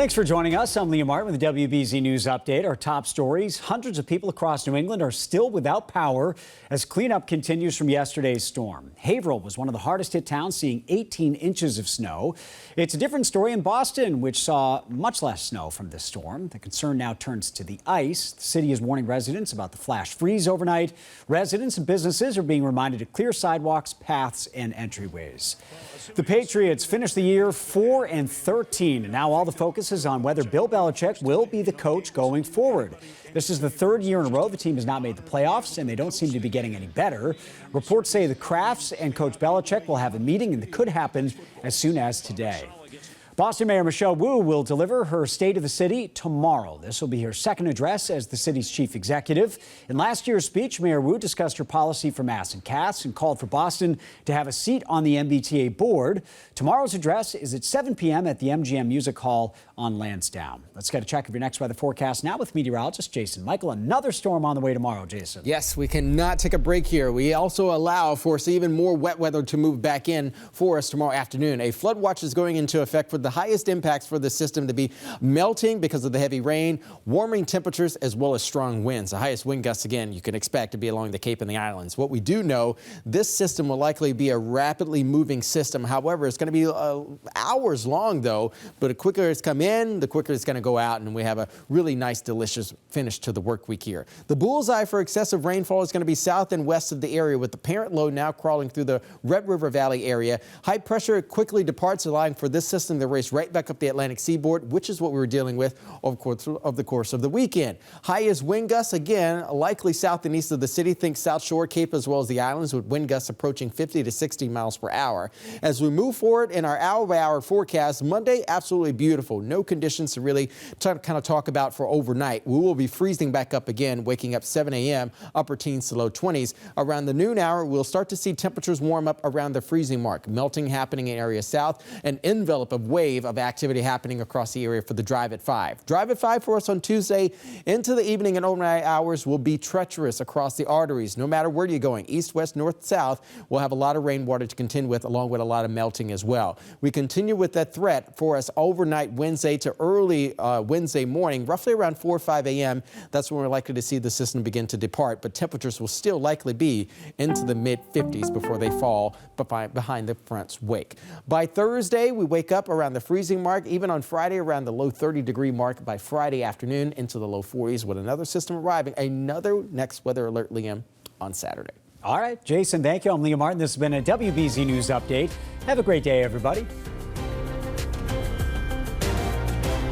Thanks for joining us. I'm Liam Martin with the WBZ News Update. Our top stories: hundreds of people across New England are still without power as cleanup continues from yesterday's storm. Haverhill was one of the hardest hit towns, seeing 18 inches of snow. It's a different story in Boston, which saw much less snow from this storm. The concern now turns to the ice. The city is warning residents about the flash freeze overnight. Residents and businesses are being reminded to clear sidewalks, paths, and entryways. The Patriots finished the year 4-13, and now all the focus is on whether Bill Belichick will be the coach going forward. This is the third year in a row the team has not made the playoffs, and they don't seem to be getting any better. Reports say the Crafts and Coach Belichick will have a meeting, and it could happen as soon as today. Boston Mayor Michelle Wu will deliver her State of the City tomorrow. This will be her second address as the city's chief executive. In last year's speech, Mayor Wu discussed her policy for masks and cats and called for Boston to have a seat on the MBTA board. Tomorrow's address is at 7 p.m. at the MGM Music Hall on Lansdowne. Let's get a check of your next weather forecast now with meteorologist Jason Michael. Another storm on the way tomorrow, Jason. Yes, we cannot take a break here. We also allow for even more wet weather to move back in for us tomorrow afternoon. A flood watch is going into effect for the highest impacts for the system to be melting because of the heavy rain, warming temperatures, as well as strong winds. The highest wind gusts, again, you can expect to be along the Cape and the islands. What we do know, this system will likely be a rapidly moving system. However, it's going to be hours long, though, but the quicker it's come in, the quicker it's going to go out, and we have a really nice, delicious finish to the work week here. The bullseye for excessive rainfall is going to be south and west of the area, with the parent low now crawling through the Red River Valley area. High pressure quickly departs, allowing for this system to race right back up the Atlantic seaboard, which is what we were dealing with over the course of the weekend. Highest wind gusts, again, likely south and east of the city. Think South Shore, Cape, as well as the islands, with wind gusts approaching 50 to 60 miles per hour. As we move forward in our hour-by-hour forecast, Monday, absolutely beautiful. No conditions to really kind of talk about for overnight. We will be freezing back up again, waking up 7 a.m., upper teens to low 20s. Around the noon hour, we'll start to see temperatures warm up around the freezing mark. Melting happening in areas south, an envelope of wave of activity happening across the area for the drive at 5. Drive at 5 for us on Tuesday into the evening and overnight hours will be treacherous across the arteries. No matter where you're going, east, west, north, south, we'll have a lot of rainwater to contend with, along with a lot of melting as well. We continue with that threat for us overnight Wednesday to early Wednesday morning, roughly around 4 or 5 a.m. That's when we're likely to see the system begin to depart, but temperatures will still likely be into the mid-50s before they fall behind the front's wake. By Thursday, we wake up around the freezing mark. Even on Friday, around the low 30-degree mark by Friday afternoon, into the low 40s with another system arriving. Another next weather alert, Liam, on Saturday. All right, Jason, thank you. I'm Liam Martin. This has been a WBZ News Update. Have a great day, everybody.